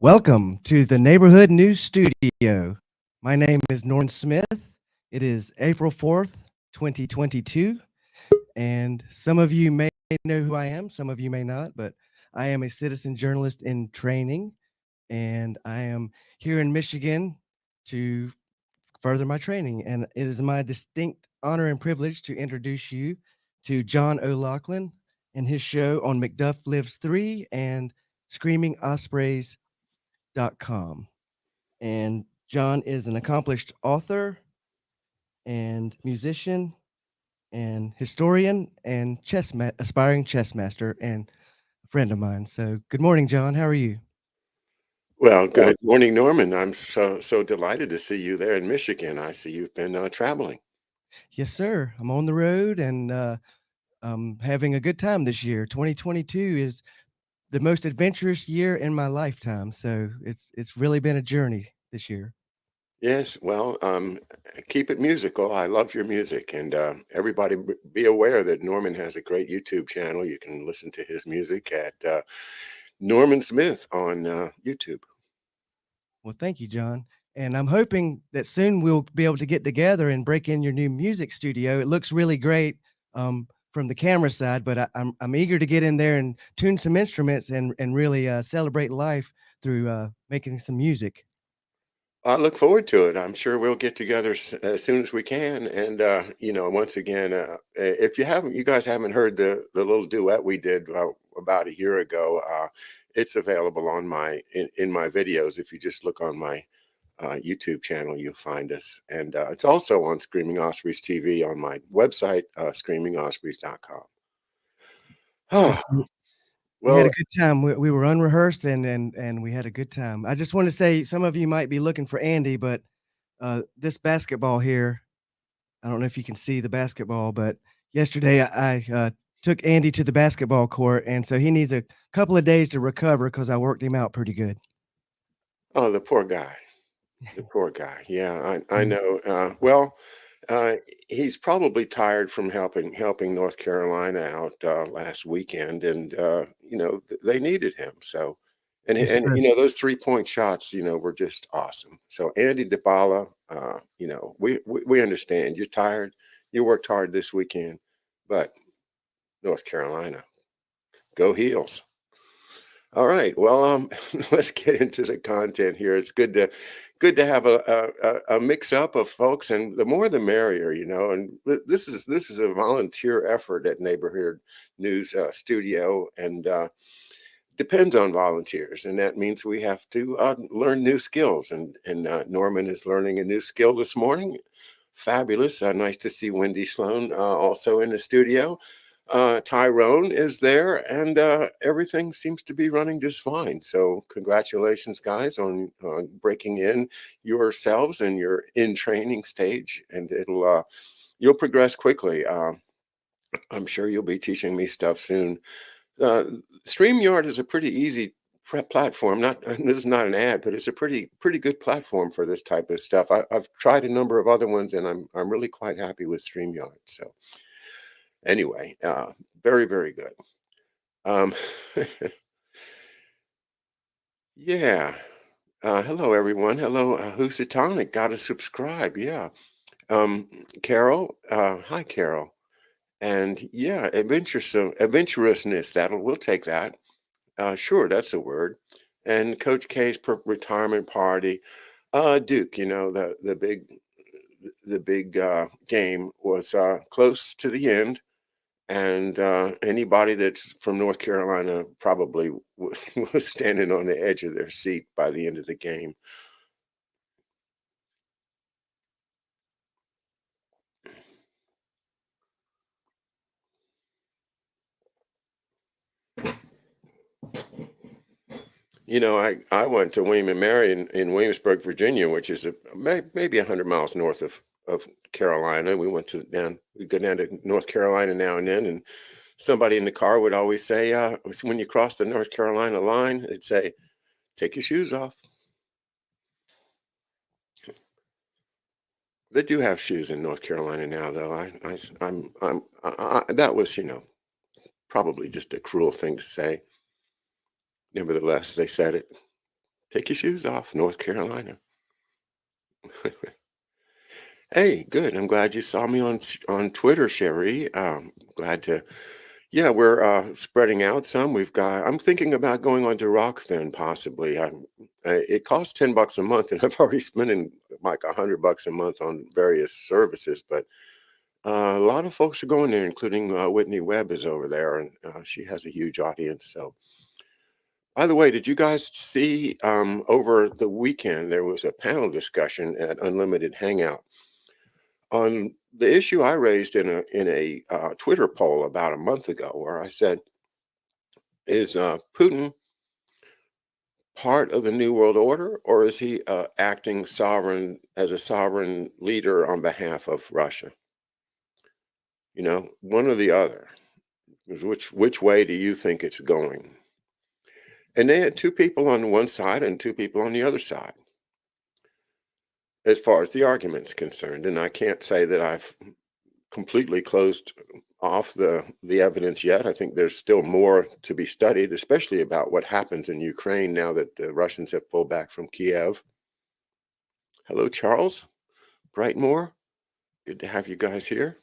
Welcome to the Neighborhood News Studio. My name is Norman Smith. It is April 4th, 2022, and some of you may know who I am, some of you may not, but I am a citizen journalist in training, and I am here in Michigan to further my training. And it is my distinct honor and privilege to introduce you to John O'Loughlin and his show on McDuff Lives 3 and screamingospreys.com. And John is an accomplished author and musician and historian and aspiring chess master and a friend of mine. So good morning, John. How are you? Well, good morning, Norman. I'm so delighted to see you there in Michigan. I see you've been traveling. Yes, sir. I'm on the road and I'm having a good time this year. 2022 is the most adventurous year in my lifetime. So it's really been a journey this year. Yes, well, keep it musical. I love your music, and everybody be aware that Norman has a great YouTube channel. You can listen to his music at Norman Smith on YouTube. Well, thank you, John. And I'm hoping that soon we'll be able to get together and break in your new music studio. It looks really great from the camera side, but I'm eager to get in there and tune some instruments and really celebrate life through making some music. I look forward to it. I'm sure we'll get together as soon as we can. And once again, if you guys haven't heard the little duet we did about a year ago, it's available on in my videos. If you just look on my YouTube channel, you'll find us, and it's also on Screaming Ospreys TV on my website, screamingospreys.com. Oh, Yes, we had well, a good time. We were unrehearsed and we had a good time. I just want to say some of you might be looking for Andy, but this basketball here, I don't know if you can see the basketball, but yesterday I took Andy to the basketball court, and so he needs a couple of days to recover because I worked him out pretty good. oh, the poor guy. The poor guy. Yeah, I Mm. know. Uh, he's probably tired from helping North Carolina out last weekend, and they needed him. So, Yes, and sir. those 3-point shots, were just awesome. So Andy DeBala, we understand you're tired. You worked hard this weekend, but North Carolina, go Heels. All right. Well, let's get into the content here. It's good to have a mix up of folks, and the more the merrier, And this is a volunteer effort at Neighborhood News Studio, and depends on volunteers, and that means we have to learn new skills. And Norman is learning a new skill this morning. Fabulous. Nice to see Wendy Sloan also in the studio. Tyrone is there, and everything seems to be running just fine. So, congratulations, guys, on breaking in yourselves and your in training stage, and you'll progress quickly. I'm sure you'll be teaching me stuff soon. Uh, StreamYard is a pretty easy platform. Not this is not an ad, but it's a pretty good platform for this type of stuff. I've tried a number of other ones, and I'm really quite happy with StreamYard. So anyway, very very good. Um, yeah. Hello everyone. Hello, Housatonic. Got to subscribe. Yeah. Carol. Hi Carol. And yeah, adventurousness. We'll take that. Sure, that's a word. And Coach K's retirement party. Duke, the big game was close to the end, and anybody that's from North Carolina probably was standing on the edge of their seat by the end of the game. I went to William and Mary in Williamsburg, Virginia, which is maybe 100 miles north of Carolina. We go down to North Carolina now and then, and somebody in the car would always say, when you cross the North Carolina line, it'd say, "Take your shoes off." They do have shoes in North Carolina now, though. That was, probably just a cruel thing to say. Nevertheless, they said it. Take your shoes off, North Carolina. Hey, good. I'm glad you saw me on Twitter, Sherry. Glad to. Yeah, we're spreading out some. I'm thinking about going on to Rockfin possibly. It costs $10 a month, and I've already spending like $100 a month on various services. But a lot of folks are going there, including Whitney Webb is over there, and she has a huge audience. So, by the way, did you guys see over the weekend there was a panel discussion at Unlimited Hangout on the issue I raised in a Twitter poll about a month ago, where I said, "Is Putin part of the New World Order, or is he acting sovereign as a sovereign leader on behalf of Russia? You know, one or the other. Which way do you think it's going?" And they had two people on one side and two people on the other side, as far as the argument's concerned. And I can't say that I've completely closed off the evidence yet. I think there's still more to be studied, especially about what happens in Ukraine now that the Russians have pulled back from Kiev. Hello, Charles Brightmore. Good to have you guys here.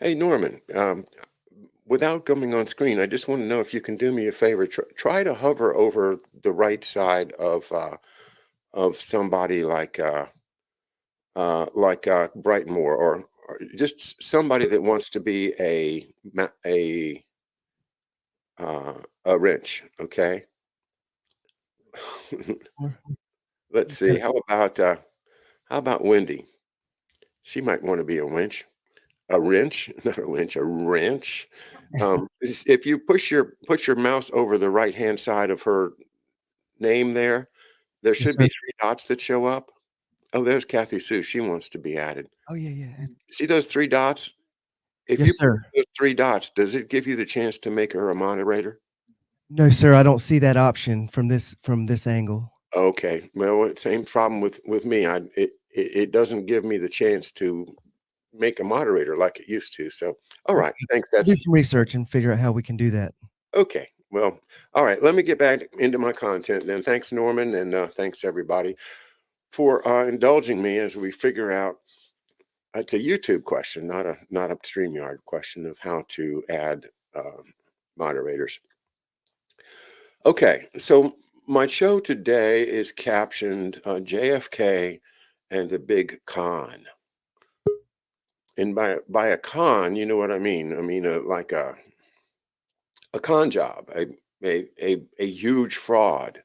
Hey, Norman, without coming on screen, I just want to know if you can do me a favor. Try to hover over the right side of somebody like Brightmore, or just somebody that wants to be a wrench. Okay. Let's see. How about Wendy? She might want to be a winch. A wrench, not a winch, a wrench. If you put your mouse over the right hand side of her name there Yes, should sir. be three dots that show up. Oh, there's Kathy Sue. She wants to be added. Oh, yeah, yeah. See those three dots? If Yes, you push sir. those three dots, does it give you the chance to make her a moderator? No, sir, I don't see that option from this angle. Okay. Well, same problem with me. It doesn't give me the chance to make a moderator like it used to. So, all right. Okay. Thanks. I'll do That's some research and figure out how we can do that. okay. Well, all right. Let me get back into my content then. Thanks, Norman, and thanks everybody for indulging me as we figure out. It's a YouTube question, not a StreamYard question of how to add moderators. Okay, so my show today is captioned JFK and the Big Con. And by a con, you know what I mean? I mean like a con job, a huge fraud,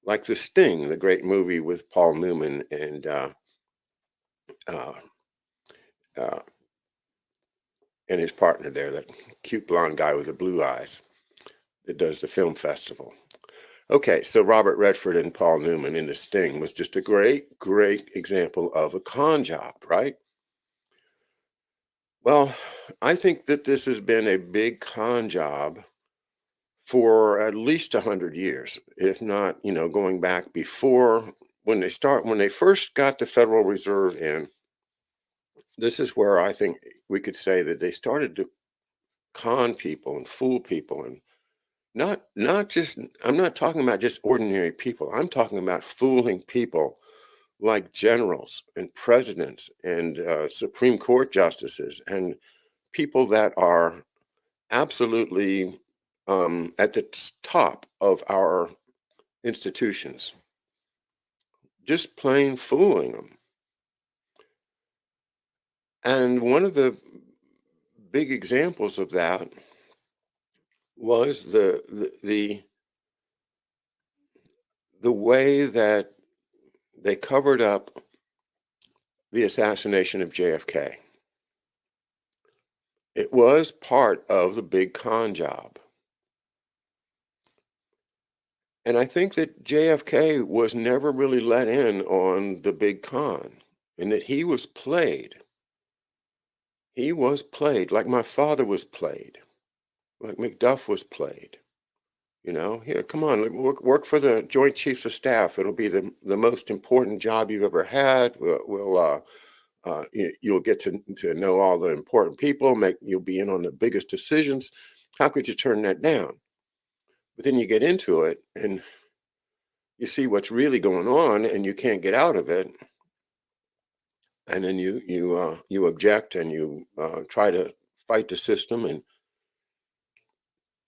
like The Sting, the great movie with Paul Newman and uh, his partner there, that cute blonde guy with the blue eyes that does the film festival. Okay, so Robert Redford and Paul Newman in The Sting was just a great, great example of a con job, right? Well, I think that this has been a big con job for at least 100 years, if not, going back before when they first got the Federal Reserve in. This is where I think we could say that they started to con people and fool people, and not just, I'm not talking about just ordinary people. I'm talking about fooling people like generals and presidents and Supreme Court justices and people that are absolutely at the top of our institutions, just plain fooling them. And one of the big examples of that was the way that they covered up the assassination of JFK. It was part of the big con job. And I think that JFK was never really let in on the big con, and that he was played. He was played like my father was played, like McDuff was played. Here, come on, work for the Joint Chiefs of Staff. It'll be the most important job you've ever had. you'll get to know all the important people, you'll be in on the biggest decisions. How could you turn that down? But then you get into it and you see what's really going on and you can't get out of it. And then you object and you try to fight the system, and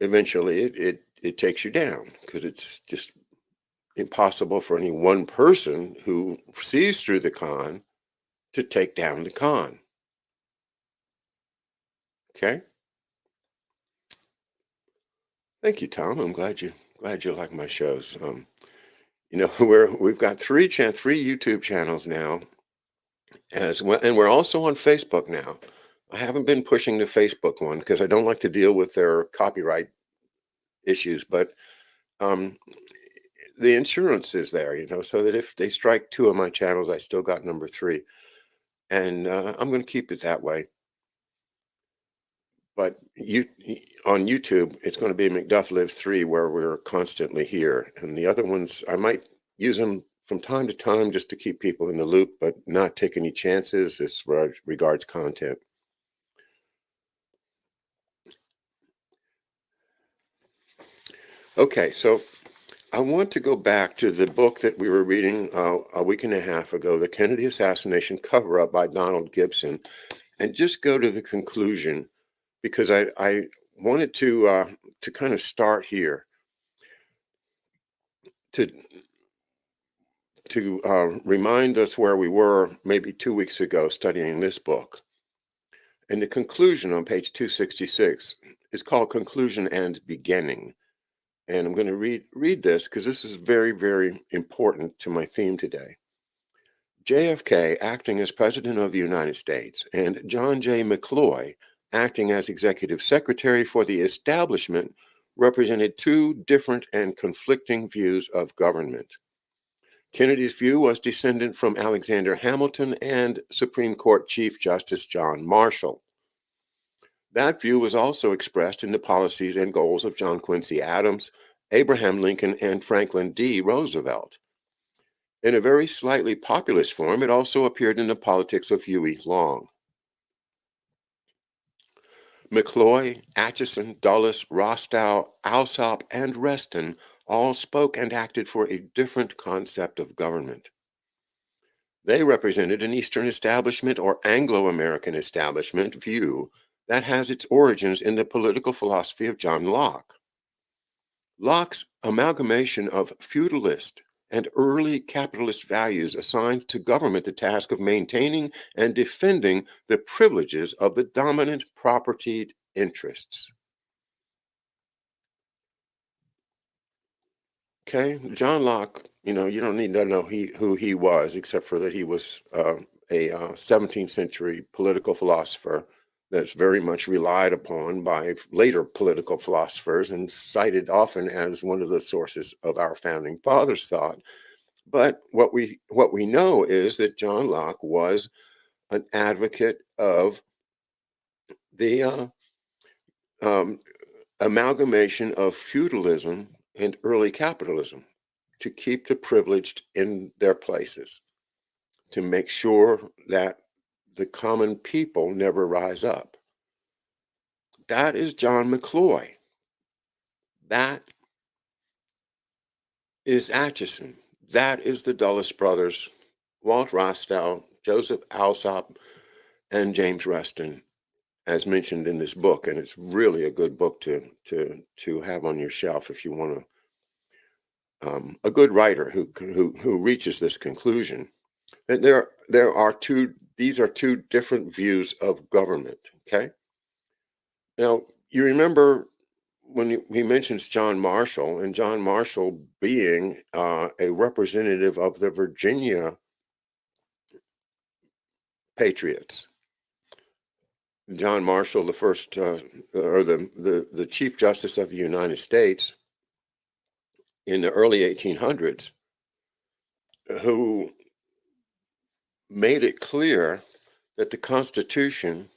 eventually it takes you down, because it's just impossible for any one person who sees through the con to take down the con. Okay. Thank you, Tom. I'm glad you like my shows. We've got three YouTube channels now, as well, and we're also on Facebook now. I haven't been pushing the Facebook one because I don't like to deal with their copyright issues, but the insurance is there, so that if they strike two of my channels, I still got number 3, and I'm going to keep it that way. But on YouTube, it's going to be McDuff Lives 3, where we're constantly here. And the other ones, I might use them from time to time just to keep people in the loop, but not take any chances as regards content. Okay, so I want to go back to the book that we were reading a week and a half ago, The Kennedy Assassination Cover-Up by Donald Gibson, and just go to the conclusion, because I wanted to kind of start here to remind us where we were maybe 2 weeks ago studying this book. And the conclusion on page 266 is called Conclusion and Beginning. And I'm going to read this because this is very, very important to my theme today. JFK, acting as President of the United States, and John J. McCloy, acting as Executive Secretary for the establishment, represented two different and conflicting views of government. Kennedy's view was descendant from Alexander Hamilton and Supreme Court Chief Justice John Marshall. That view was also expressed in the policies and goals of John Quincy Adams, Abraham Lincoln, and Franklin D. Roosevelt. In a very slightly populist form, it also appeared in the politics of Huey Long. McCloy, Atchison, Dulles, Rostow, Alsop, and Reston all spoke and acted for a different concept of government. They represented an Eastern establishment or Anglo-American establishment view that has its origins in the political philosophy of John Locke. Locke's amalgamation of feudalist and early capitalist values assigned to government the task of maintaining and defending the privileges of the dominant propertied interests. Okay, John Locke, you don't need to know who he was, except for that he was a 17th century political philosopher that's very much relied upon by later political philosophers and cited often as one of the sources of our founding fathers' thought. But what we know is that John Locke was an advocate of the amalgamation of feudalism and early capitalism to keep the privileged in their places, to make sure that the common people never rise up. That is John McCloy. That is Atchison. That is the Dulles brothers, Walt Rostow, Joseph Alsop, and James Reston, as mentioned in this book. And it's really a good book to have on your shelf if you want a good writer who reaches this conclusion. That these are two different views of government. Okay. Now you remember when he mentions John Marshall, and John Marshall being a representative of the Virginia Patriots. John Marshall, the first or the Chief Justice of the United States in the early 1800s, who made it clear that the Constitution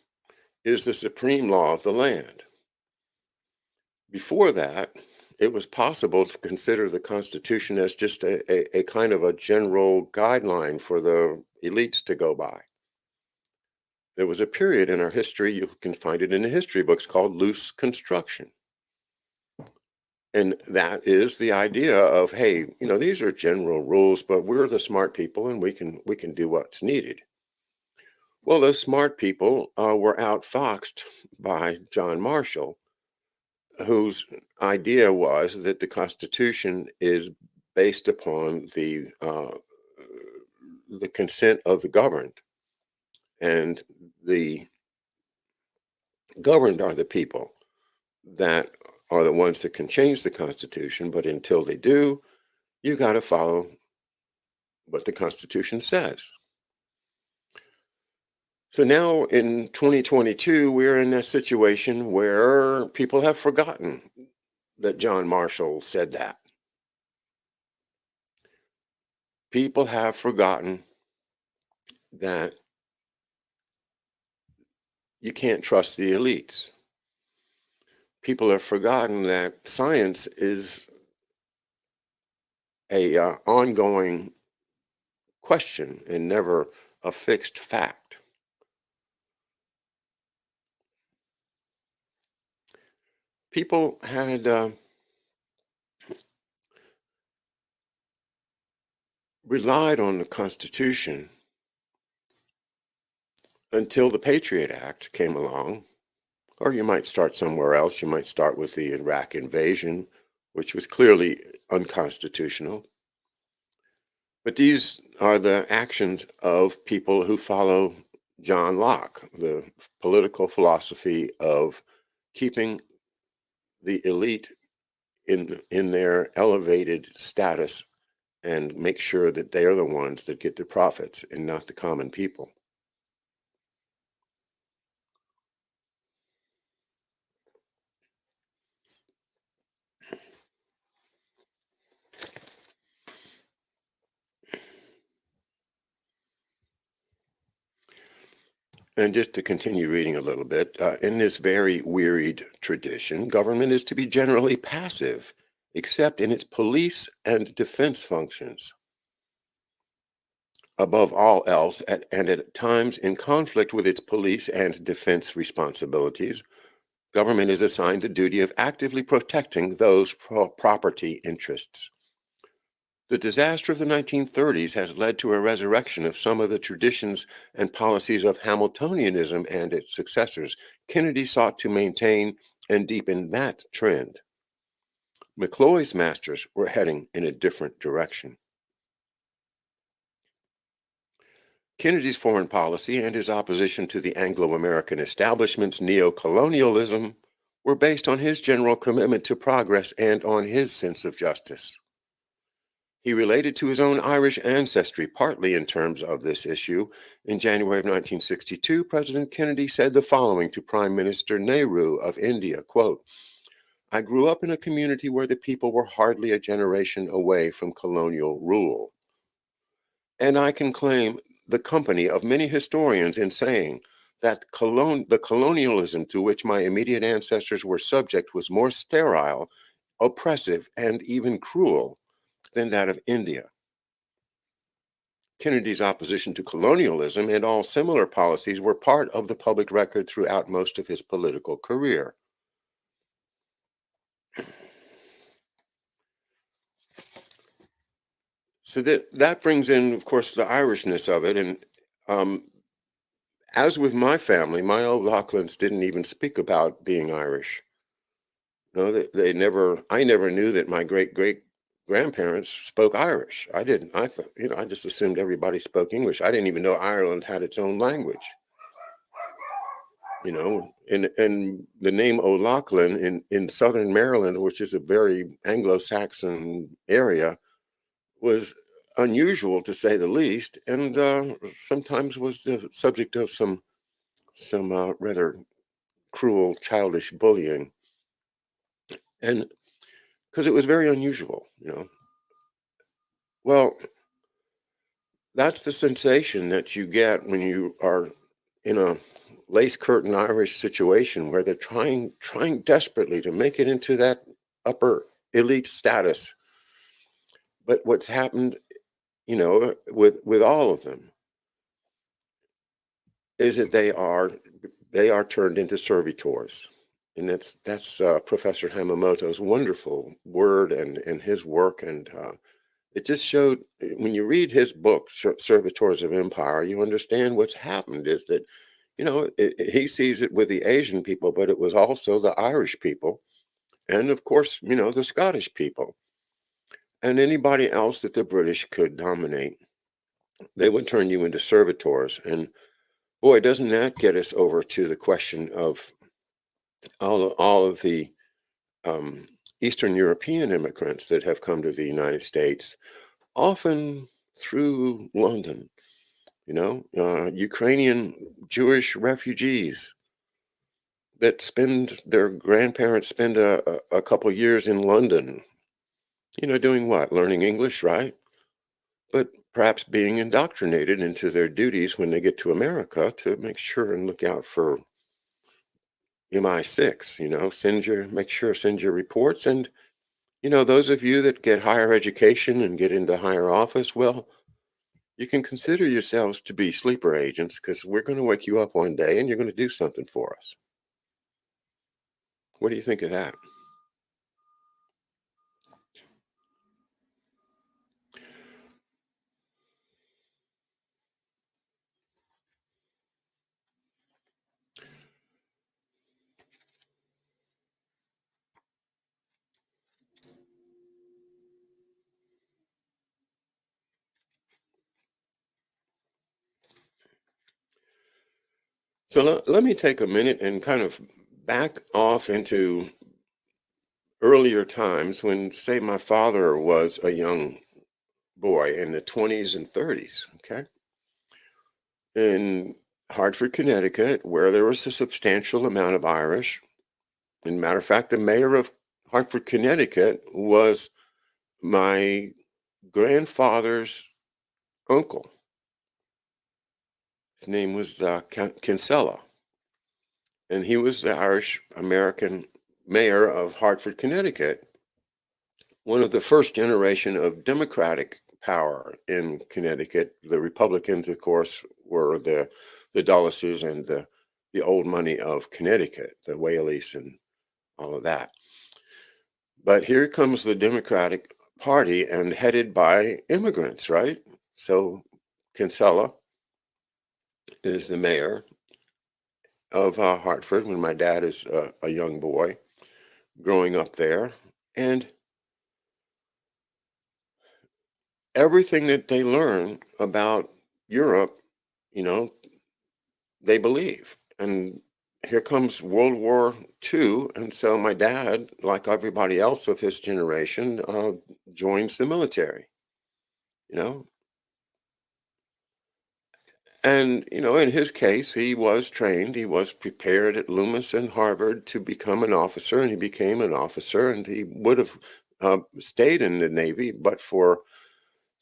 is the supreme law of the land. Before that, it was possible to consider the Constitution as just a kind of a general guideline for the elites to go by. there was a period in our history, you can find it in the history books, called loose construction. And that is the idea of, hey, these are general rules, but we're the smart people and we can do what's needed. Well, those smart people were outfoxed by John Marshall, whose idea was that the Constitution is based upon the consent of the governed, and the governed are the people that are the ones that can change the Constitution. But until they do, you got to follow what the Constitution says. So now in 2022, we're in a situation where people have forgotten that John Marshall said that. People have forgotten that you can't trust the elites. People have forgotten that science is a ongoing question and never a fixed fact. People had relied on the Constitution until the Patriot Act came along. Or you might start somewhere else. You might start with the Iraq invasion, which was clearly unconstitutional. But these are the actions of people who follow John Locke, the political philosophy of keeping the elite in their elevated status and make sure that they are the ones that get the profits and not the common people. And just to continue reading a little bit, in this very wearied tradition, government is to be generally passive, except in its police and defense functions. Above all else, and at times in conflict with its police and defense responsibilities, government is assigned the duty of actively protecting those property interests. The disaster of the 1930s has led to a resurrection of some of the traditions and policies of Hamiltonianism and its successors. Kennedy sought to maintain and deepen that trend. McCloy's masters were heading in a different direction. Kennedy's foreign policy and his opposition to the Anglo-American establishment's neo-colonialism were based on his general commitment to progress and on his sense of justice. He related to his own Irish ancestry, partly in terms of this issue. In January of 1962, President Kennedy said the following to Prime Minister Nehru of India, quote, "I grew up in a community where the people were hardly a generation away from colonial rule. And I can claim the company of many historians in saying that the colonialism to which my immediate ancestors were subject was more sterile, oppressive, and even cruel than that of India." Kennedy's opposition to colonialism and all similar policies were part of the public record throughout most of his political career. So that brings in, of course, the Irishness of it. And as with my family, my O'Loughlins didn't even speak about being Irish. No, I never knew that my great grandparents spoke Irish. I didn't. I thought, I just assumed everybody spoke English. I didn't even know Ireland had its own language. And the name O'Loughlin in southern Maryland, which is a very Anglo-Saxon area, was unusual to say the least, and sometimes was the subject of some rather cruel, childish bullying, and because it was very unusual. Well, that's the sensation that you get when you are in a lace curtain Irish situation where they're trying desperately to make it into that upper elite status. But what's happened, with all of them, is that they are turned into servitors. And that's Professor Hamamoto's wonderful word and his work. And it just showed when you read his book, Servitors of Empire, you understand what's happened is that, he sees it with the Asian people, but it was also the Irish people. And of course, the Scottish people and anybody else that the British could dominate. They would turn you into servitors. And boy, doesn't that get us over to the question of all of the um, Eastern European immigrants that have come to the United States, often through London, Ukrainian Jewish refugees that spend their grandparents spend a couple years in London, doing what? Learning English, right? But perhaps being indoctrinated into their duties when they get to America to make sure and look out for MI6, send your reports. And, those of you that get higher education and get into higher office, well, you can consider yourselves to be sleeper agents because we're going to wake you up one day and you're going to do something for us. What do you think of that? So let me take a minute and kind of back off into earlier times when, say, my father was a young boy in the 20s and 30s, okay? In Hartford, Connecticut, where there was a substantial amount of Irish. And matter of fact, the mayor of Hartford, Connecticut was my grandfather's uncle. His name was Kinsella, and he was the Irish American mayor of Hartford, Connecticut, one of the first generation of Democratic power in Connecticut. The Republicans, of course, were the Dulleses and the old money of Connecticut, the Whaleys and all of that. But here comes the Democratic Party and headed by immigrants, right? So Kinsella is the mayor of Hartford when my dad is a young boy growing up there. And everything that they learn about Europe, you know, they believe. And here comes World War II. And so my dad, like everybody else of his generation, joins the military, you know. And, in his case, he was trained, he was prepared at Loomis and Harvard to become an officer, and he became an officer, and he would have stayed in the Navy, but for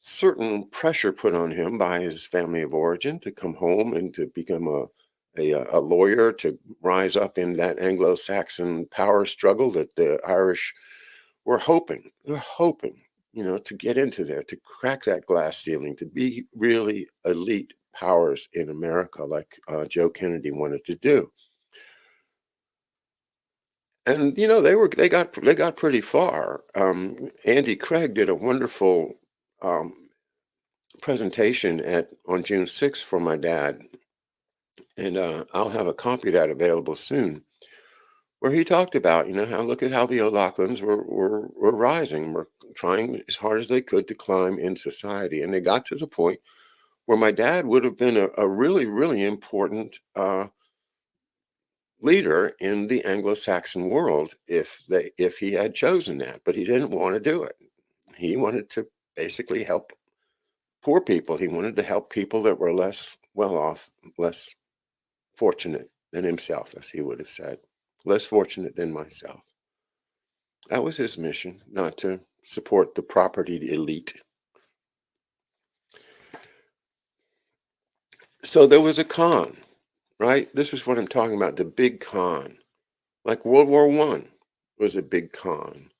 certain pressure put on him by his family of origin to come home and to become a lawyer, to rise up in that Anglo-Saxon power struggle that the Irish were hoping. They're hoping, to get into there, to crack that glass ceiling, to be really elite powers in America, like Joe Kennedy wanted to do. And they got pretty far. Andy Craig did a wonderful um, presentation on June 6th for my dad, and I'll have a copy of that available soon, where he talked about, how look at how the O'Loughlins were rising, were trying as hard as they could to climb in society, and they got to the point where my dad would have been a really, really important leader in the Anglo-Saxon world if he had chosen that, but he didn't want to do it. He wanted to basically help poor people. He wanted to help people that were less well off, less fortunate than himself, as he would have said, less fortunate than myself. That was his mission, not to support the propertied elite. So there was a con, right? This is what I'm talking about, the big con. Like World War I was a big con.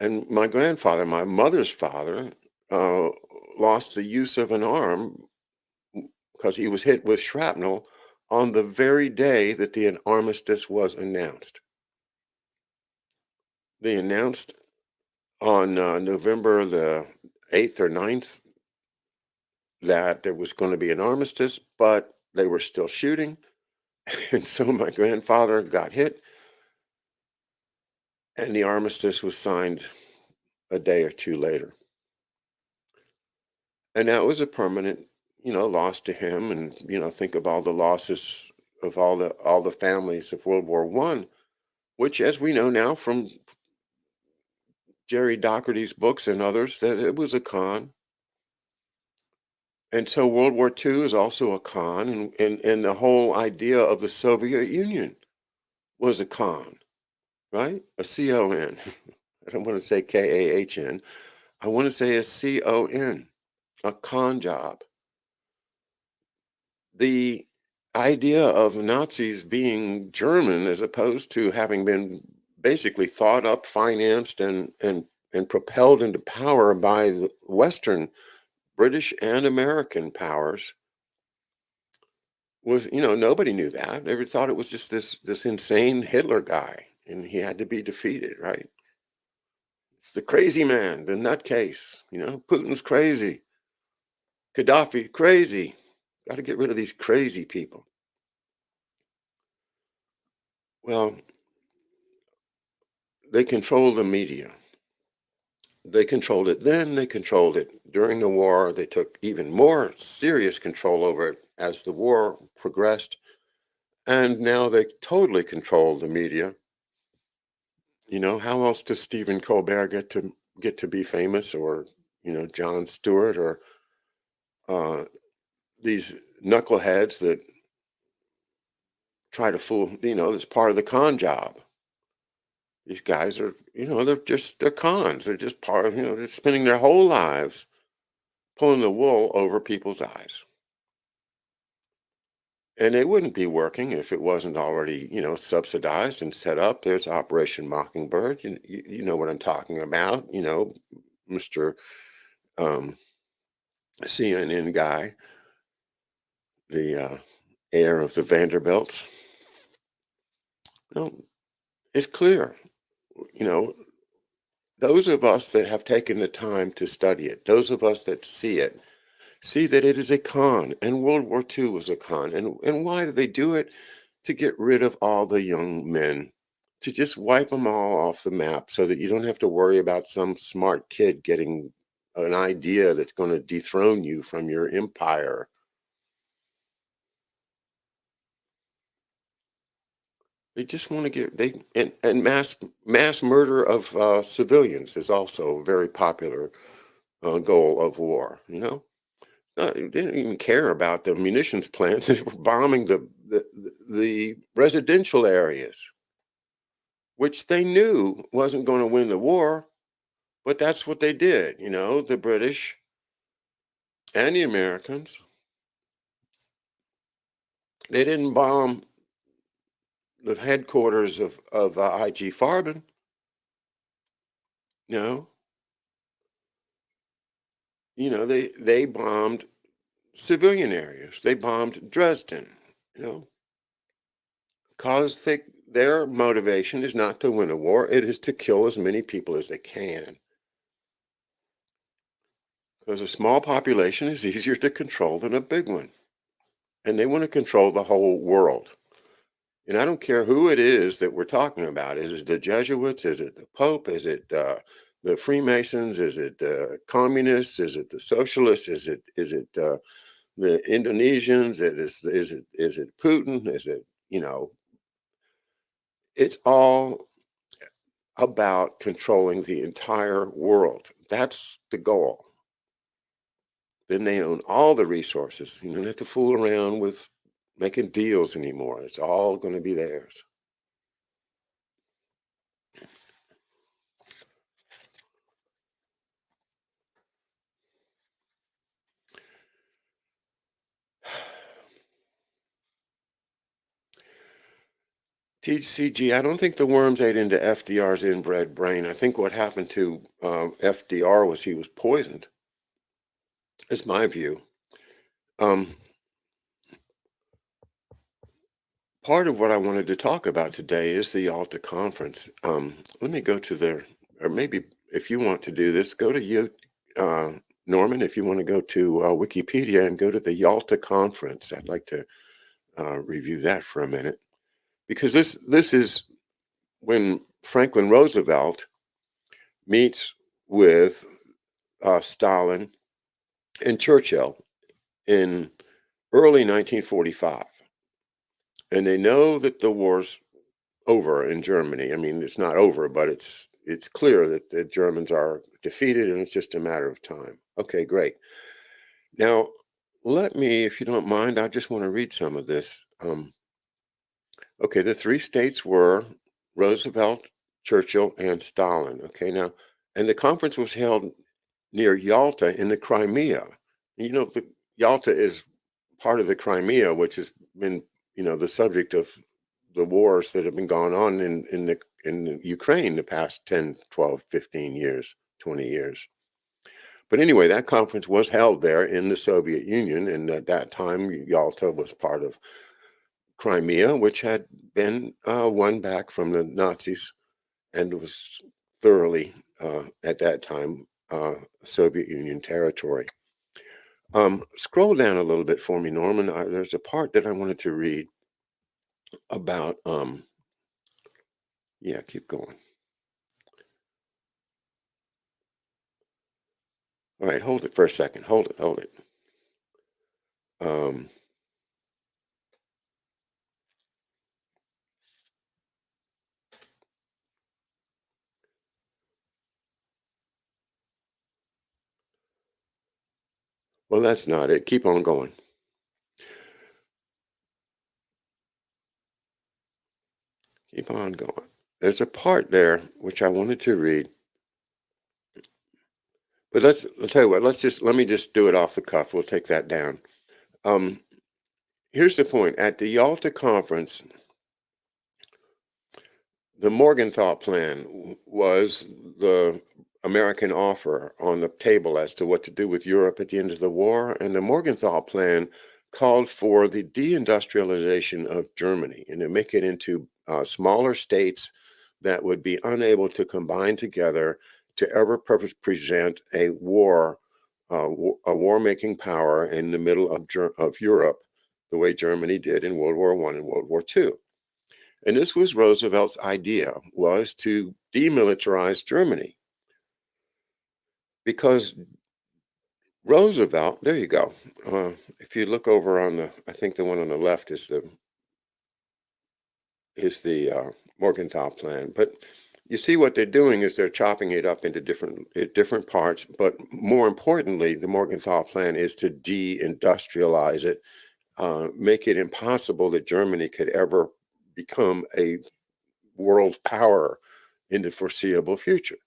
And my grandfather, my mother's father, lost the use of an arm because he was hit with shrapnel on the very day that the armistice was announced. They announced on November the 8th or 9th that there was going to be an armistice, but they were still shooting. And so my grandfather got hit, and the armistice was signed a day or two later. And that was a permanent, loss to him. And, think of all the losses of all the families of World War I, which, as we know now from Jerry Doherty's books and others, that it was a con. And so World War II is also a con, and the whole idea of the Soviet Union was a con, right? A C-O-N. I don't want to say K-A-H-N. I want to say a C-O-N, a con job. The idea of Nazis being German, as opposed to having been basically thought up, financed, and propelled into power by the Western, British and American powers, was, nobody knew that. They thought it was just this insane Hitler guy, and he had to be defeated, right? It's the crazy man, the nutcase. Putin's crazy. Gaddafi, crazy. Got to get rid of these crazy people. Well, they control the media. They controlled it then, they controlled it during the war. They took even more serious control over it as the war progressed. And now they totally control the media. How else does Stephen Colbert get to be famous, or, Jon Stewart, or these knuckleheads that try to fool, it's part of the con job. These guys are, they're cons. They're just part of, they're spending their whole lives pulling the wool over people's eyes. And they wouldn't be working if it wasn't already, subsidized and set up. There's Operation Mockingbird. You know what I'm talking about, Mr. CNN guy, the heir of the Vanderbilts. Well, it's clear, those of us that have taken the time to study it, those of us that see it, see that it is a con, and World War II was a con. And why do they do it? To get rid of all the young men, to just wipe them all off the map so that you don't have to worry about some smart kid getting an idea that's going to dethrone you from your empire. They just want to and mass murder of civilians is also a very popular goal of war. They didn't even care about the munitions plants. They were bombing the residential areas, which they knew wasn't going to win the war, but that's what they did. The British and the Americans. They didn't bomb the headquarters of IG Farben. No. They bombed civilian areas. They bombed Dresden, because their motivation is not to win a war. It is to kill as many people as they can. Because a small population is easier to control than a big one. And they want to control the whole world. And I don't care who it is that we're talking about. Is it the Jesuits? Is it the Pope? Is it the Freemasons? Is it the communists? Is it the socialists? Is it the Indonesians? Is it Putin? Is it, it's all about controlling the entire world. That's the goal. Then they own all the resources. You don't have to fool around with making deals anymore. It's all going to be theirs. TCG, I don't think the worms ate into FDR's inbred brain. I think what happened to FDR was he was poisoned. It's my view. part of what I wanted to talk about today is the Yalta Conference. Let me go to there, or maybe if you want to do this, go to you, Norman, if you want to go to Wikipedia and go to the Yalta Conference. I'd like to review that for a minute, because this is when Franklin Roosevelt meets with Stalin and Churchill in early 1945. And they know that the war's over in Germany. I mean, it's not over, but it's clear that the Germans are defeated and it's just a matter of time. Okay, great. Now, let me, if you don't mind, I just want to read some of this. Okay, the three states were Roosevelt, Churchill, and Stalin. Okay, now, and the conference was held near Yalta in the Crimea. You know, Yalta is part of the Crimea, which has been, the subject of the wars that have been going on in Ukraine the past 10, 12, 15 years, 20 years. But anyway, that conference was held there in the Soviet Union, and at that time, Yalta was part of Crimea, which had been won back from the Nazis and was thoroughly, at that time, Soviet Union territory. Scroll down a little bit for me, Norman. There's a part that I wanted to read about, yeah, keep going. All right, hold it for a second. Hold it. Well, that's not it. Keep on going. Keep on going. There's a part there which I wanted to read. But I'll tell you what, let me just do it off the cuff. We'll take that down. Here's the point. At the Yalta Conference, the Morgenthau Plan was the American offer on the table as to what to do with Europe at the end of the war. And the Morgenthau Plan called for the deindustrialization of Germany and to make it into smaller states that would be unable to combine together to ever present a war-making power in the middle of Europe, the way Germany did in World War I and World War II. And this was Roosevelt's idea, was to demilitarize Germany. Because Roosevelt, there you go. If you look over on I think the one on the left is the Morgenthau Plan. But you see what they're doing is they're chopping it up into different parts. But more importantly, the Morgenthau Plan is to deindustrialize it, make it impossible that Germany could ever become a world power in the foreseeable future.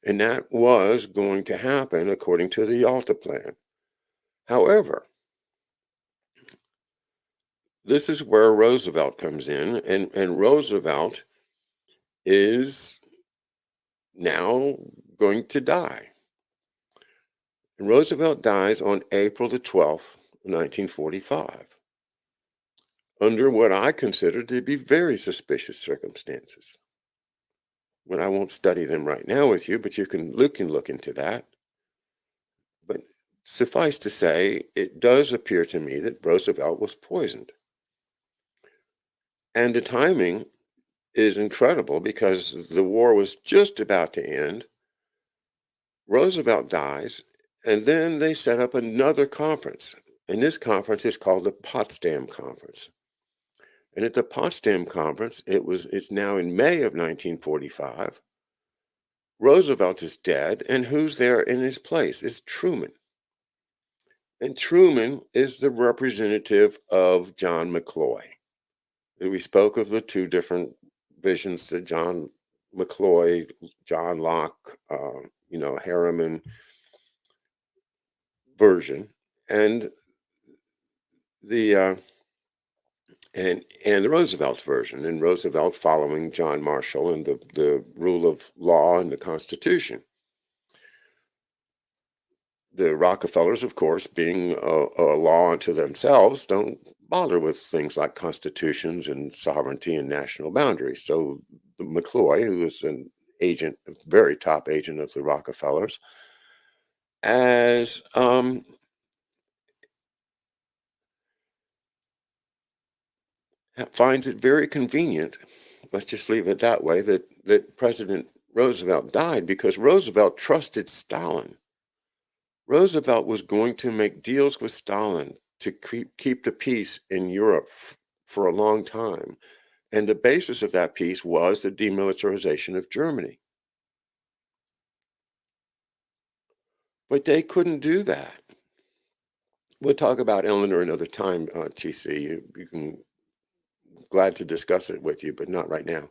And that was going to happen according to the Yalta Plan. However, this is where Roosevelt comes in, and Roosevelt is now going to die. And Roosevelt dies on April the 12th, 1945, under what I consider to be very suspicious circumstances. But I won't study them right now with you, but you can look into that. But suffice to say, it does appear to me that Roosevelt was poisoned. And the timing is incredible because the war was just about to end. Roosevelt dies, and then they set up another conference. And this conference is called the Potsdam Conference. And at the Potsdam Conference, it's now in May of 1945. Roosevelt is dead, and who's there in his place? It's Truman. And Truman is the representative of John McCloy. We spoke of the two different visions that John McCloy, John Locke, Harriman version, and the Roosevelt version, and Roosevelt following John Marshall and the rule of law and the Constitution. The Rockefellers, of course, being a law unto themselves, don't bother with things like constitutions and sovereignty and national boundaries. So McCloy, who was an agent, a very top agent of the Rockefellers, as finds it very convenient, let's just leave it that way, that President Roosevelt died because Roosevelt trusted Stalin. Roosevelt was going to make deals with Stalin to keep the peace in Europe for a long time. And the basis of that peace was the demilitarization of Germany. But they couldn't do that. We'll talk about Eleanor another time, TC. You can glad to discuss it with you, but not right now.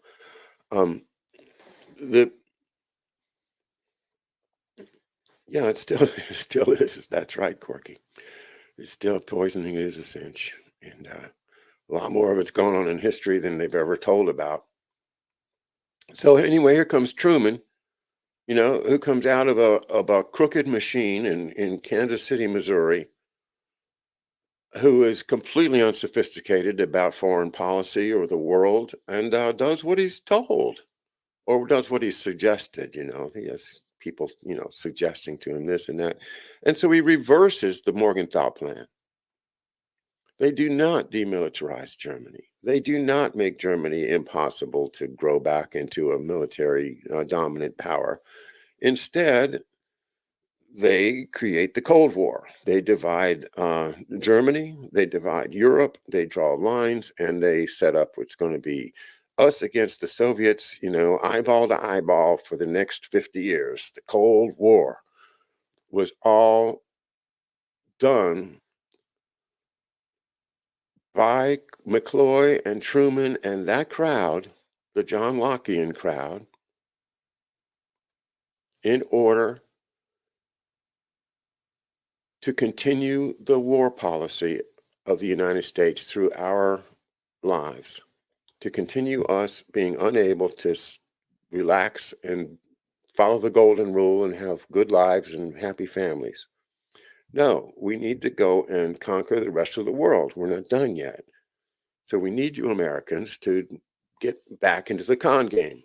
Yeah, it still is. That's right, Corky. It's still poisoning is a cinch, and a lot more of it's going on in history than they've ever told about. So anyway, here comes Truman, who comes out of a crooked machine in Kansas City, Missouri, who is completely unsophisticated about foreign policy or the world, and does what he's told, or does what he's suggested. He has people, suggesting to him this and that, and so he reverses the Morgenthau Plan. They do not demilitarize Germany. They do not make Germany impossible to grow back into a military dominant power. Instead, they create the Cold War. They divide Germany, they divide Europe, they draw lines, and they set up what's going to be us against the Soviets, eyeball to eyeball for the next 50 years. The Cold War was all done by McCloy and Truman and that crowd, the John Lockean crowd, in order to continue the war policy of the United States through our lives, to continue us being unable to relax and follow the golden rule and have good lives and happy families. No, we need to go and conquer the rest of the world. We're not done yet. So we need you Americans to get back into the con game.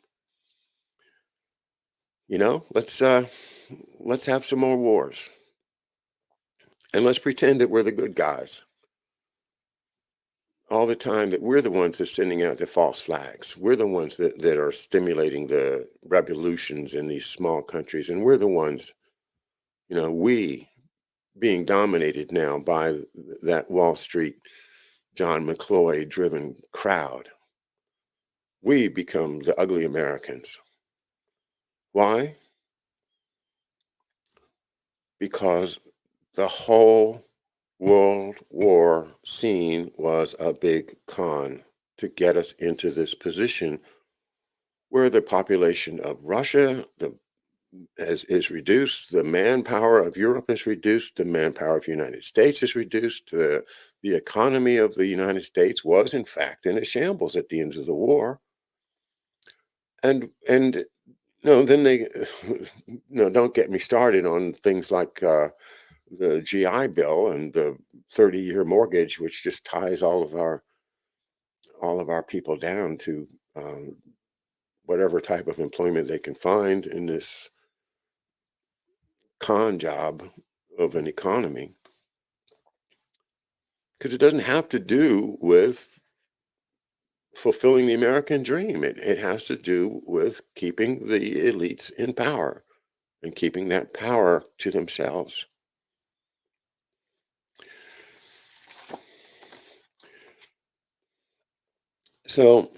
Let's have some more wars. And let's pretend that we're the good guys. All the time that we're the ones that are sending out the false flags. We're the ones that are stimulating the revolutions in these small countries. And we're the ones, we being dominated now by that Wall Street, John McCloy driven crowd. We become the ugly Americans. Why? Because the whole World War scene was a big con to get us into this position where the population of Russia is reduced, the manpower of Europe is reduced, the manpower of the United States is reduced, the economy of the United States was in fact in a shambles at the end of the war. And then they, don't get me started on things like the GI Bill and the 30-year mortgage, which just ties all of our people down to whatever type of employment they can find in this con job of an economy. Because it doesn't have to do with fulfilling the American dream. It has to do with keeping the elites in power and keeping that power to themselves. So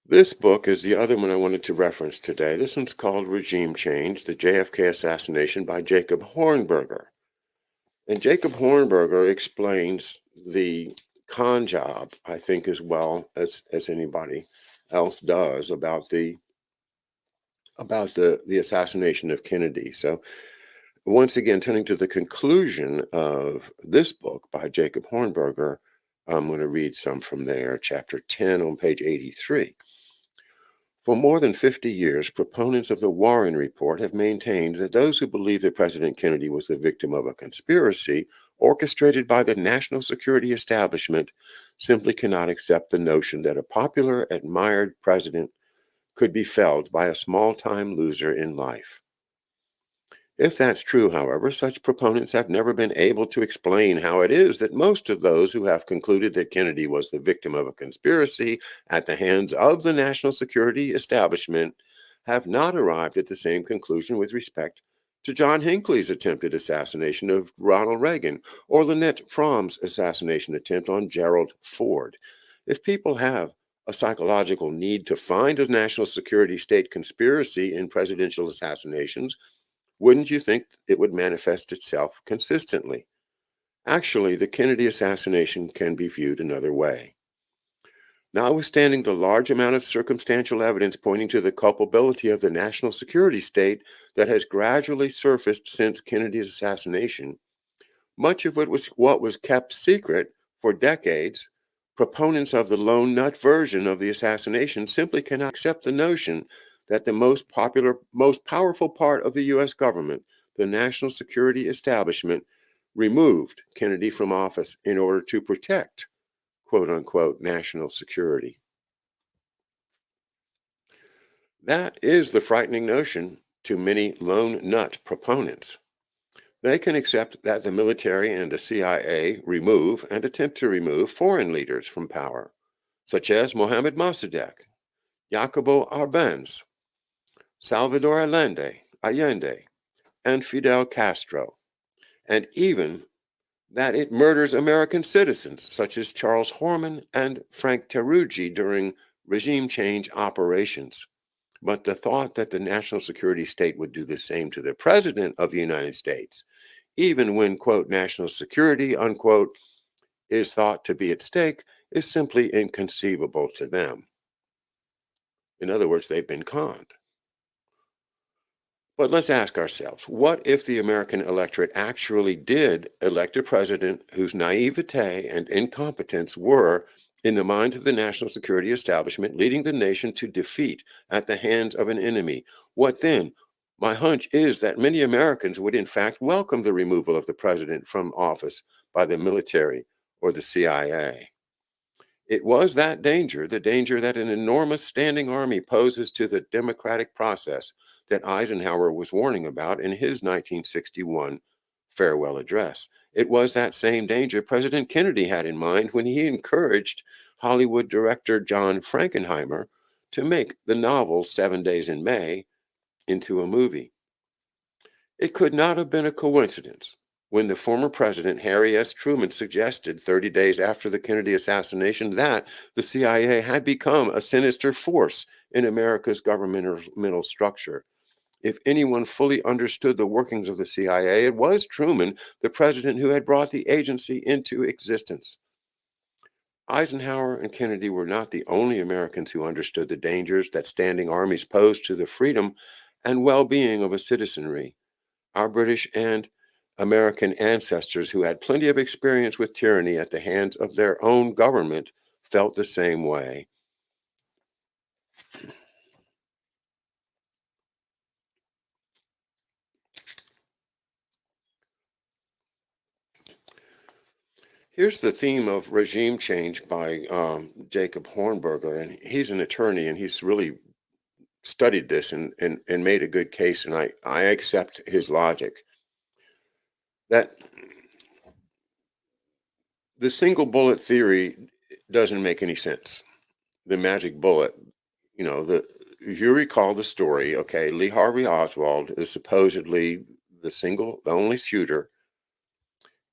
this book is the other one I wanted to reference today. This one's called Regime Change, the JFK Assassination by Jacob Hornberger. And Jacob Hornberger explains the con job, I think, as well as anybody else does about the assassination of Kennedy. So once again, turning to the conclusion of this book by Jacob Hornberger, I'm going to read some from there, chapter 10 on page 83. For more than 50 years, proponents of the Warren Report have maintained that those who believe that President Kennedy was the victim of a conspiracy orchestrated by the national security establishment simply cannot accept the notion that a popular, admired president could be felled by a small-time loser in life. If that's true, however, such proponents have never been able to explain how it is that most of those who have concluded that Kennedy was the victim of a conspiracy at the hands of the national security establishment have not arrived at the same conclusion with respect to John Hinckley's attempted assassination of Ronald Reagan or Lynette Fromm's assassination attempt on Gerald Ford. If people have a psychological need to find a national security state conspiracy in presidential assassinations, wouldn't you think it would manifest itself consistently? Actually, the Kennedy assassination can be viewed another way. Notwithstanding the large amount of circumstantial evidence pointing to the culpability of the national security state that has gradually surfaced since Kennedy's assassination, much of it was what was kept secret for decades. Proponents of the lone nut version of the assassination simply cannot accept the notion that the most powerful part of the U.S. government, the national security establishment, removed Kennedy from office in order to protect, quote unquote, national security. That is the frightening notion to many lone nut proponents. They can accept that the military and the CIA remove and attempt to remove foreign leaders from power, such as Mohammad Mossadegh, Jacobo Arbenz, Salvador Allende, and Fidel Castro, and even that it murders American citizens such as Charles Horman and Frank Teruggi during regime change operations. But the thought that the national security state would do the same to the president of the United States, even when, quote, national security, unquote, is thought to be at stake, is simply inconceivable to them. In other words, they've been conned. But let's ask ourselves, what if the American electorate actually did elect a president whose naivete and incompetence were, in the minds of the national security establishment, leading the nation to defeat at the hands of an enemy? What then? My hunch is that many Americans would in fact welcome the removal of the president from office by the military or the CIA. It was that danger, the danger that an enormous standing army poses to the democratic process, that Eisenhower was warning about in his 1961 farewell address. It was that same danger President Kennedy had in mind when he encouraged Hollywood director John Frankenheimer to make the novel 7 Days in May into a movie. It could not have been a coincidence when the former president, Harry S. Truman, suggested 30 days after the Kennedy assassination that the CIA had become a sinister force in America's governmental structure. If anyone fully understood the workings of the CIA, it was Truman, the president who had brought the agency into existence. Eisenhower and Kennedy were not the only Americans who understood the dangers that standing armies posed to the freedom and well-being of a citizenry. Our British and American ancestors, who had plenty of experience with tyranny at the hands of their own government, felt the same way. Here's the theme of regime change by Jacob Hornberger, and he's an attorney, and he's really studied this and made a good case, and I accept his logic. That the single bullet theory doesn't make any sense. The magic bullet, if you recall the story, okay, Lee Harvey Oswald is supposedly the only shooter,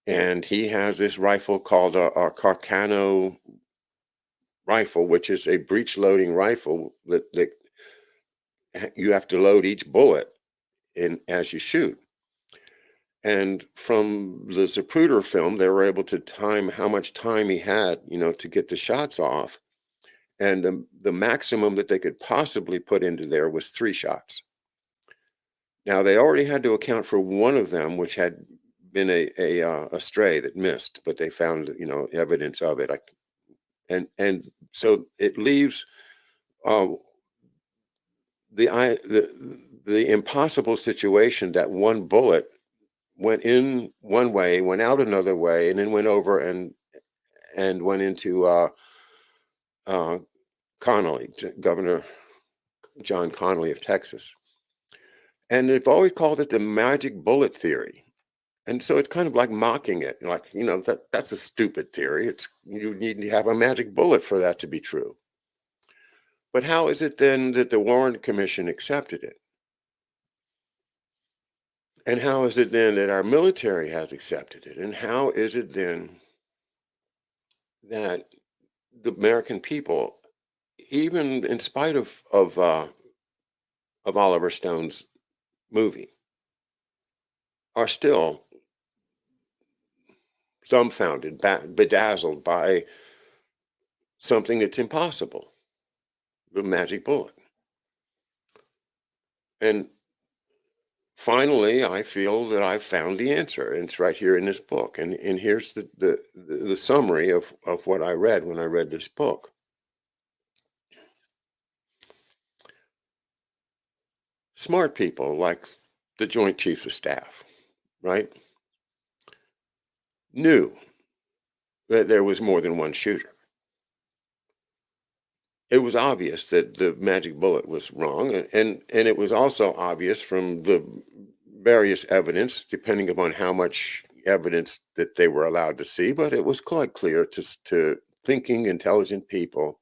and he has this rifle called a Carcano rifle, which is a breech loading rifle that you have to load each bullet in as you shoot. And from the Zapruder film, they were able to time how much time he had, to get the shots off. And the maximum that they could possibly put into there was 3 shots. Now, they already had to account for one of them, which had been a stray that missed, but they found, evidence of it. And so it leaves the impossible situation that one bullet went in one way, went out another way, and then went over and went into Connolly, Governor John Connolly of Texas. And they've always called it the magic bullet theory. And so it's kind of like mocking it, like, that's a stupid theory. You need to have a magic bullet for that to be true. But how is it then that the Warren Commission accepted it? And how is it then that our military has accepted it? And how is it then that the American people, even in spite of Oliver Stone's movie, are still dumbfounded, bedazzled by something that's impossible, the magic bullet? And finally, I feel that I've found the answer, and it's right here in this book. And here's the summary of what I read when I read this book. Smart people like the Joint Chiefs of Staff, right, knew that there was more than one shooter. It was obvious that the magic bullet was wrong, and it was also obvious from the various evidence, depending upon how much evidence that they were allowed to see, but it was quite clear to thinking, intelligent people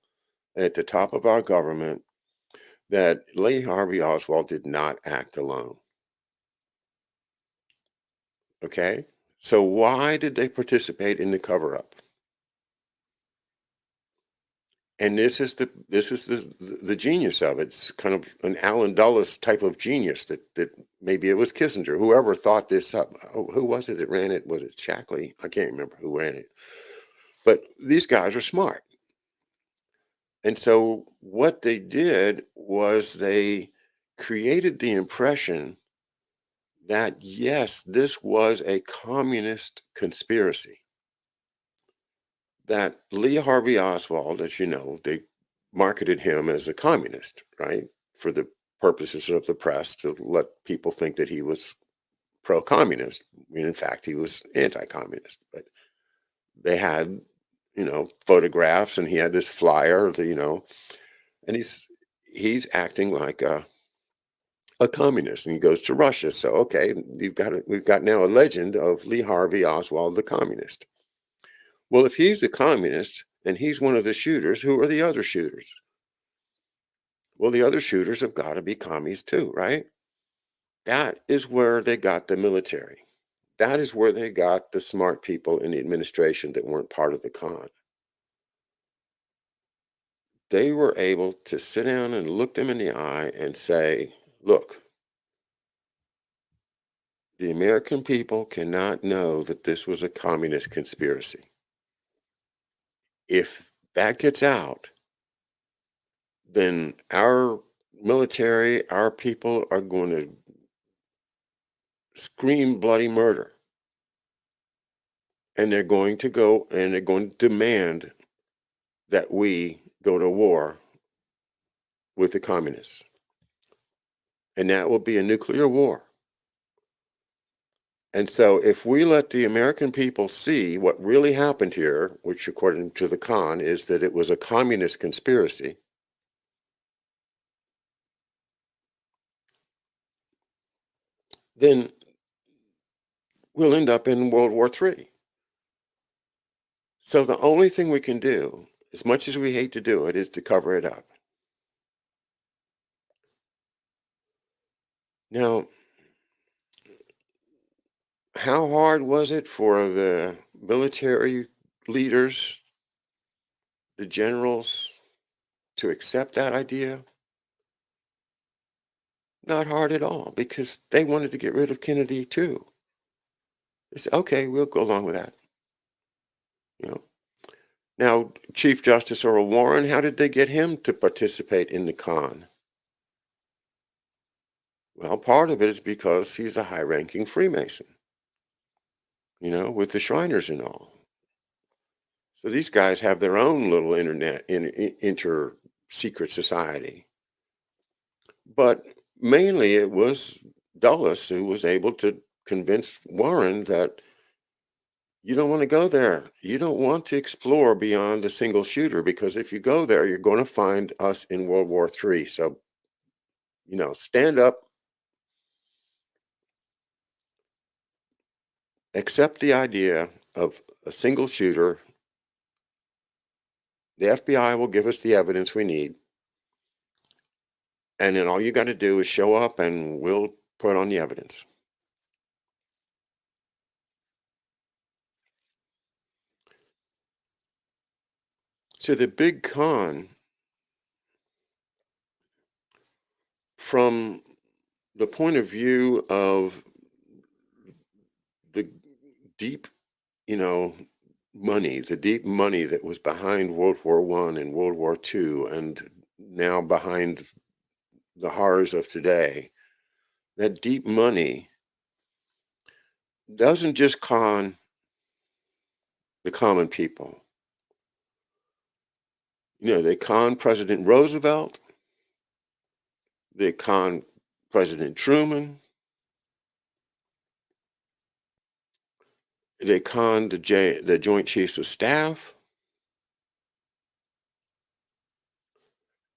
at the top of our government that Lee Harvey Oswald did not act alone. Okay? So why did they participate in the cover-up? And this is the genius of it. It's kind of an Alan Dulles type of genius that maybe it was Kissinger, whoever thought this up. Who was it that ran it? Was it Shackley? I can't remember who ran it. But these guys are smart. And so what they did was they created the impression that, yes, this was a communist conspiracy. That Lee Harvey Oswald, as you know, they marketed him as a communist, right? For the purposes of the press, to let people think that he was pro-communist. I mean, in fact, he was anti-communist. But they had, photographs, and he had this flyer, and he's acting like a communist, and he goes to Russia. So, okay, we've got now a legend of Lee Harvey Oswald, the communist. Well, if he's a communist and he's one of the shooters, who are the other shooters? Well, the other shooters have got to be commies too, right? That is where they got the military. That is where they got the smart people in the administration that weren't part of the con. They were able to sit down and look them in the eye and say, look, the American people cannot know that this was a communist conspiracy. If that gets out, then our military, our people are going to scream bloody murder. And they're going to go and they're going to demand that we go to war with the communists. And that will be a nuclear war. And so if we let the American people see what really happened here, which according to the con is that it was a communist conspiracy, then we'll end up in World War III. So the only thing we can do, as much as we hate to do it, is to cover it up. Now, how hard was it for the military leaders, the generals, to accept that idea? Not hard at all, because they wanted to get rid of Kennedy too. They said, okay, we'll go along with that. Now, Chief Justice Earl Warren, how did they get him to participate in the con? Well, part of it is because he's a high-ranking Freemason, with the Shriners and all. So these guys have their own little secret society. But mainly it was Dulles who was able to convince Warren that you don't want to go there. You don't want to explore beyond the single shooter, because if you go there, you're going to find us in World War III. So, stand up, accept the idea of a single shooter. The FBI will give us the evidence we need. And then all you got to do is show up and we'll put on the evidence. So the big con, from the point of view of the deep, money, the deep money that was behind World War I and World War II, and now behind the horrors of today, that deep money doesn't just con the common people. They con President Roosevelt, they con President Truman, they con the Joint Chiefs of Staff,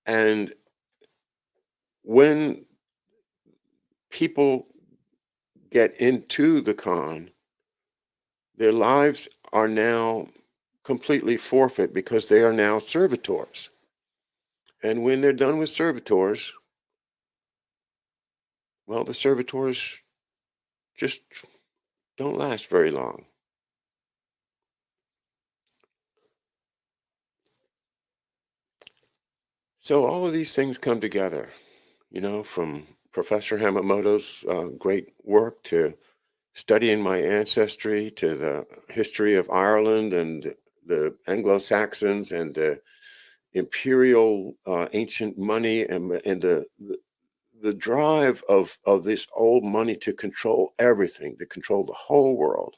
and when people get into the con, their lives are now completely forfeit because they are now servitors. And when they're done with servitors, well, the servitors just don't last very long. So all of these things come together, from Professor Hamamoto's great work to studying my ancestry to the history of Ireland and the Anglo-Saxons and the imperial ancient money and the drive of this old money to control everything, to control the whole world.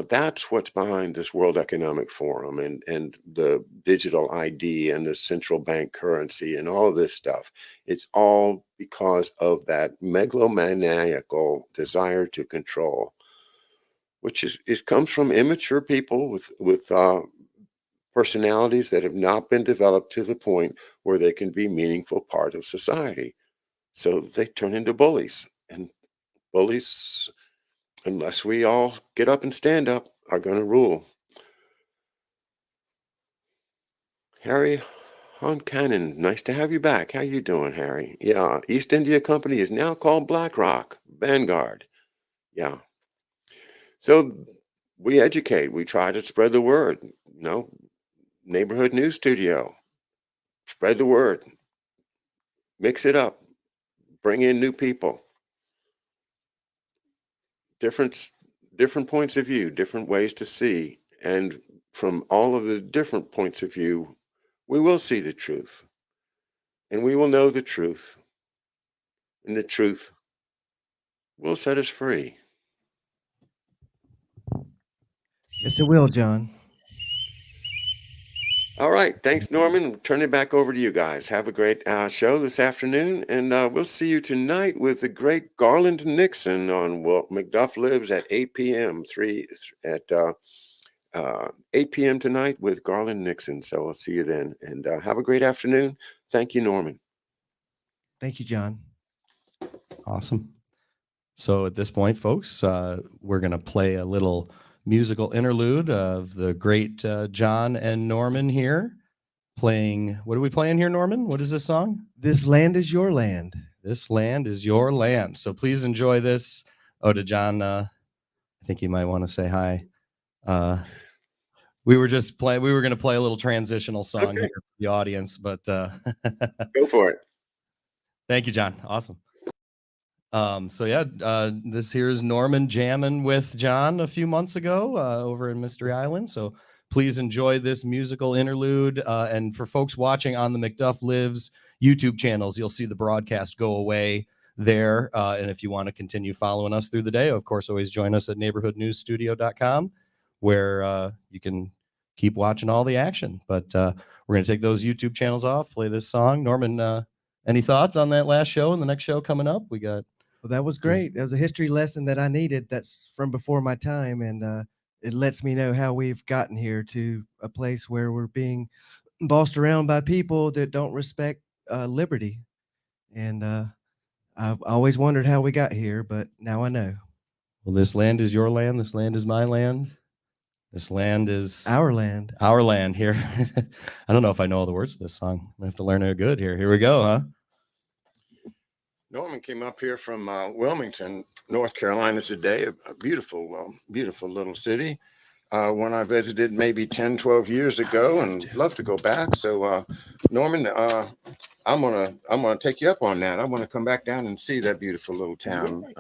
That's what's behind this World Economic Forum and the digital ID and the central bank currency and all of this stuff. It's all because of that megalomaniacal desire to control, which it comes from immature people with personalities that have not been developed to the point where they can be meaningful part of society. So they turn into bullies, and bullies, unless we all get up and stand up, are going to rule. Harry Honkanen, nice to have you back. How you doing, Harry? Yeah, East India Company is now called BlackRock, Vanguard. Yeah. So we educate. We try to spread the word. Neighborhood news studio. Spread the word. Mix it up. Bring in new people. Different points of view, different ways to see, and from all of the different points of view, we will see the truth, and we will know the truth, and the truth will set us free. Yes, it will, John. All right, thanks, Norman. Turn it back over to you guys. Have a great show this afternoon, and we'll see you tonight with the great Garland Nixon on McDuff Lives at 8 p.m. 8 p.m. tonight with Garland Nixon. So I'll see you then, and have a great afternoon. Thank you, Norman. Thank you, John. Awesome. So at this point, folks, we're going to play a little musical interlude of the great John and Norman here playing. What are we playing here, Norman? What is this song? This land is your land. This land is your land. So please enjoy this. Oh, to John, I think you might want to say hi. We were going to play a little transitional song here for the audience, but go for it. Thank you, John. Awesome. So yeah, this here is Norman jamming with John a few months ago over in Mystery Island. So please enjoy this musical interlude. And for folks watching on the McDuff Lives YouTube channels, you'll see the broadcast go away there. And if you want to continue following us through the day, of course, always join us at neighborhoodnewsstudio.com, where you can keep watching all the action. But we're going to take those YouTube channels off, play this song. Norman, Any thoughts on that last show and the next show coming up? We got. Well, that was great. It was a history lesson that I needed. That's from before my time, and it lets me know how we've gotten here to a place where we're being bossed around by people that don't respect liberty. And I've always wondered how we got here, but now I know. Well, this land is your land. This land is my land. This land is Our land. Our land here. I don't know if I know all the words to this song. I have to learn it good here. Here we go, huh? Norman came up here from Wilmington, North Carolina today, a beautiful, beautiful little city. When I visited maybe 10, 12 years ago, and love to go back. So Norman, I'm gonna take you up on that. I want to come back down and see that beautiful little town.